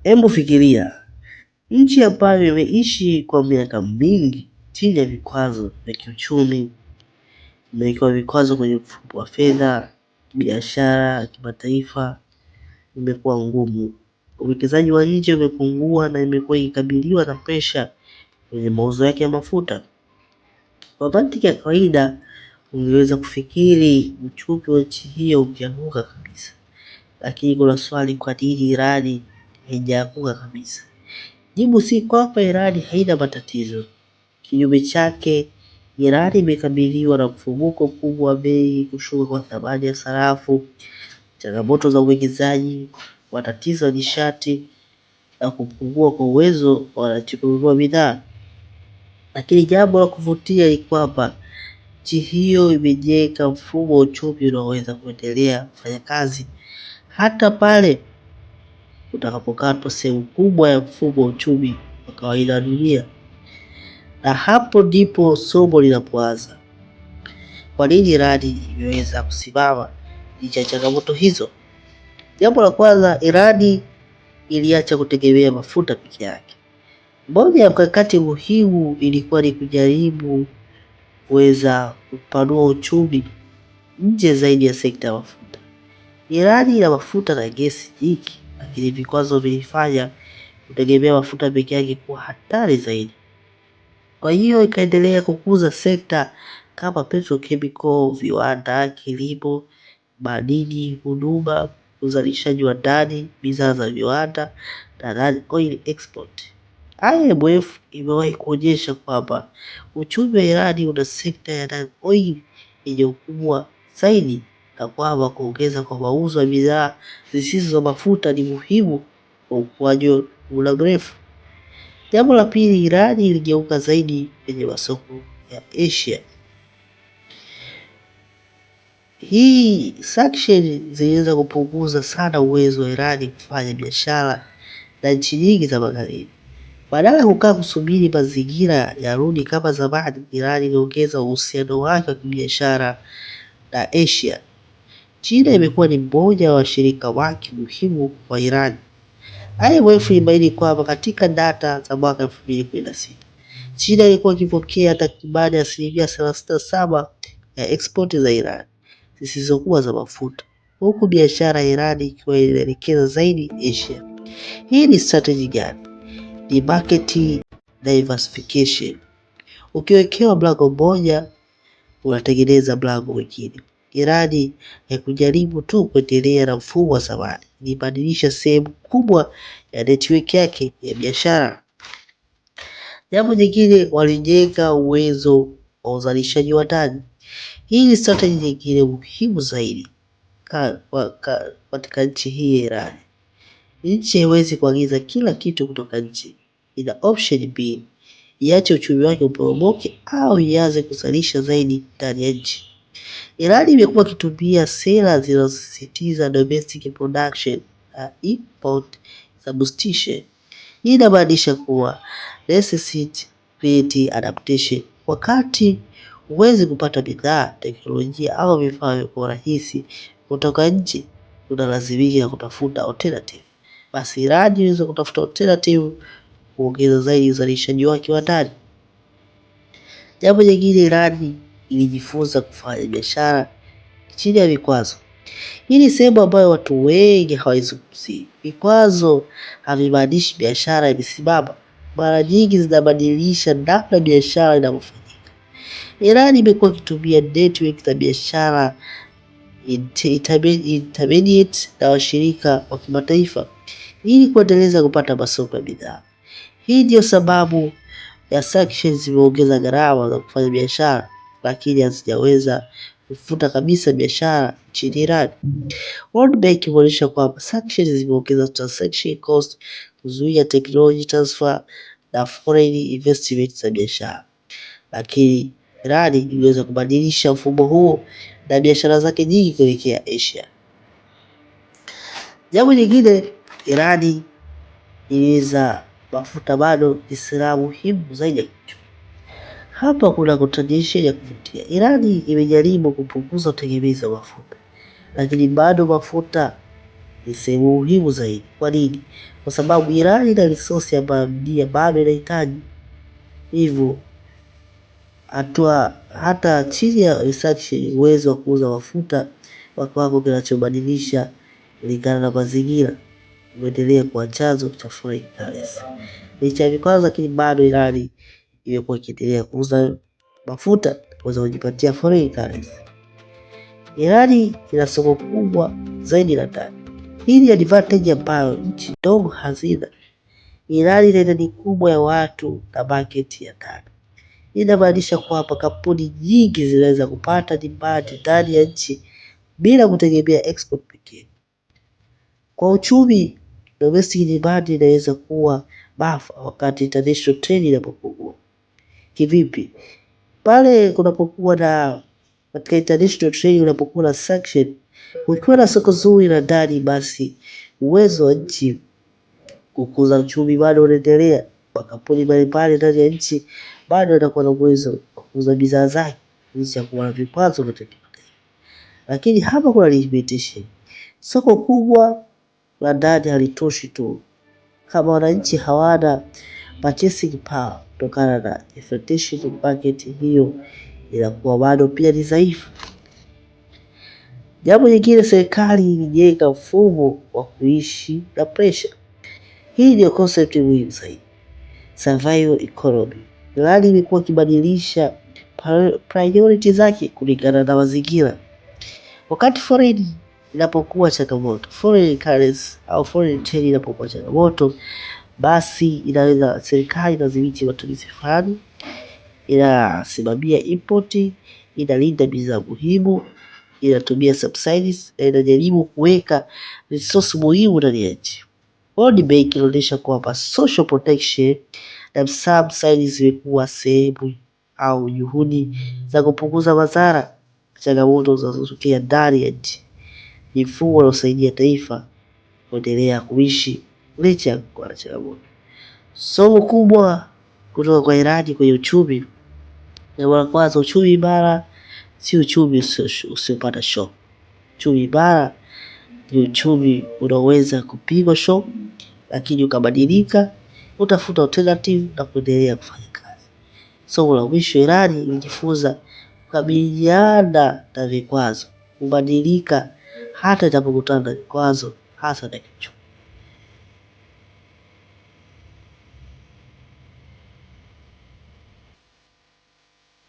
Hebu fikiria nchi ambayo imeishi kwa miaka mingi chini ya vikwazo vya kiuchumi, imewekewa vikwazo kwenye mfumo wa fedha, biashara kimataifa imekuwa ngumu. Uwekezaji wa nje umepungua na imekuwa ikikabiliwa na presha kwenye mauzo yake ya mafuta. Kwa mantiki ya kawaida ungeweza kufikiri uchumi wa nchi hiyo ungeanguka kabisa. Lakini kuna swali, kwa nini Iran haijaanguka kabisa? Jibu si kwamba Iran haina matatizo. Kinyume chake, Iran imekabiliwa na mfumuko mkubwa wa bei, kushuka kwa thamani ya sarafu, changamoto za uwekezaji, matatizo ya nishati na kupungua kwa uwezo wa kununua bidhaa. Lakini jambo la kuvutia ni kwamba nchi hiyo imejenga mfumo wa uchumi unaoweza kuendelea kufanya kazi hata pale utakapokatwa sehemu kubwa ya mfumo wa uchumi wa kawaida dunia. Na hapo ndipo somo linapoanza. Kwa nini Iran imeweza kusimama licha ya changamoto hizo? Jambo la kwanza, Iran iliacha kutegemea mafuta peke yake. Moja ya mkakati muhimu ilikuwa ni kujaribu kuweza kupanua uchumi nje zaidi ya sekta ya mafuta. Iran ina mafuta na gesi nyingi, lakini vikwazo vilifanya kutegemea mafuta peke yake kuwa hatari zaidi. Kwa hiyo ikaendelea kukuza sekta kama petrochemical, viwanda, kilimo, madini, huduma, uzalishaji wa ndani, bidhaa za viwanda na oil export. IMF imewahi kuonyesha kwamba uchumi wa Iran una sekta ya oil yenye ukubwa zaidi, na kwamba kuongeza kwa mauzo ya bidhaa zisizo za mafuta ni muhimu kwa ukuaji wa muda mrefu. Jambo la pili, Iran iligeuka zaidi kwenye masoko ya Asia. Hii sanction ziliweza kupunguza sana uwezo wa Iran kufanya biashara na nchi nyingi za magharibi. Badala ya kukaa kusubiri mazingira yarudi kama zamani, Iran iliongeza uhusiano wake wa kibiashara na Asia. China imekuwa ni mmoja wa washirika wake muhimu wa Iran. IMF ilibaini kwamba katika data za mwaka 2016 China ilikuwa ikipokea takribani 37% ya export za Iran zisizokuwa za mafuta, huku biashara ya Iran ikiwa inaelekeza zaidi Asia. Hii ni strategy gani? Ni market diversification. Ukiwekewa mlango mmoja unatengeneza mlango mwingine. Iran haikujaribu tu kuendelea na mfumo wa zamani, ilibadilisha sehemu kubwa ya network yake ya biashara. Jambo jingine, walijenga uwezo wa uzalishaji wa ndani. Hii ni strategy nyingine muhimu zaidi katika nchi hii ya Iran. Nchi haiwezi kuagiza kila kitu kutoka nje. Ina option B: iache uchumi wake uporomoke au ianze kuzalisha zaidi ndani ya nchi. Iran imekuwa ikitumia sera zinazosisitiza domestic production na import substitution. Hii inamaanisha kuwa necessity create adaptation. Wakati huwezi kupata bidhaa, teknolojia au vifaa kwa urahisi kutoka nje, unalazimika kutafuta alternative. Basi Iran inaweza kutafuta alternative kuongeza zaidi uzalishaji wake wa ndani. Jambo jingine, Iran ilijifunza kufanya biashara chini ya vikwazo. Hii ni sehemu ambayo watu wengi hawazungumzii. Vikwazo havimaanishi biashara imesimama. Mara nyingi zinabadilisha namna biashara inavyofanyika. Iran imekuwa ikitumia network za biashara, intermediate na washirika wa kimataifa ili kuendeleza kupata masoko ya bidhaa. Hii ndio sababu ya sanctions zimeongeza gharama za kufanya biashara, lakini hazijaweza kufuta kabisa biashara nchini Iran. World Bank imeonyesha kwamba sanctions zimeongeza transaction cost, kuzuia technology transfer na foreign investment za biashara, lakini Iran iliweza kubadilisha mfumo huo na biashara zake nyingi kuelekea Asia. Jambo lingine, Iran iliweza mafuta bado ni silaha muhimu zaidi ya kiuchumi. Hapa kuna contradiction ya kuvutia. Iran imejaribu kupunguza utegemezi wa mafuta, lakini bado mafuta ni sehemu muhimu zaidi. Kwa nini? Kwa sababu Iran ina resource ambayo dunia bado inahitaji. Hivyo hata chini ya research uwezo wa kuuza mafuta kwa kiwango kinachobadilisha kulingana na mazingira umeendelea kuwa chanzo cha foreign currency. Licha ya vikwazo, lakini bado Iran imekuwa ikiendelea kuuza mafuta kuweza kujipatia foreign currency. Iran ina soko kubwa zaidi la ndani. Hii ni advantage ambayo nchi ndogo hazina. Iran ina idadi kubwa ya watu na market ya ndani. Inamaanisha kwamba kampuni nyingi zinaweza kupata demand ndani ya nchi bila kutegemea export pekee. Kwa uchumi, domestic demand inaweza kuwa buffer wakati international trade inapopungua. Kivipi? Pale kunapokuwa na katika international trade unapokuwa na sanction, ukiwa na soko zuri la ndani, basi uwezo wa nchi kukuza uchumi bado unaendelea. Makampuni mbalimbali ndani ya nchi bado yanakuwa na uwezo wa kuuza bidhaa zake licha ya kuwa na vikwazo vya kimataifa. Lakini hapa kuna limitation. Soko kubwa la ndani halitoshi tu kama wananchi hawana purchasing power kutokana na expectation market, hiyo inakuwa bado pia ni dhaifu. Jambo lingine, serikali ilijenga mfumo wa kuishi na pressure. Hii ndio concept muhimu zaidi. Survival economy. Iran imekuwa ikibadilisha priority zake kulingana na mazingira. Wakati foreign inapokuwa changamoto, foreign currency au foreign trade inapokuwa changamoto, basi inaweza serikali inadhibiti matumizi fulani, inasimamia import, inalinda bidhaa muhimu, inatumia subsidies, na inajaribu kuweka resource muhimu ndani ya nchi. World Bank inaonyesha kwamba social protection na subsidies zimekuwa sehemu au juhudi za kupunguza madhara changamoto zinazotokea ndani ya nchi. Ni mfumo unaosaidia taifa kuendelea kuishi licha ya kuwa na changamoto. Somo kubwa kutoka kwa Iran kwenye uchumi. Na kwanza, uchumi imara si uchumi usiopata shock. Uchumi imara ni uchumi unaweza kupigwa shock lakini ukabadilika, utafuta alternative na kuendelea kufanya kazi. Somo la mwisho, Iran ilijifunza kukabiliana na vikwazo, kubadilika hata itapokutana na vikwazo, hasa na kiuchumi.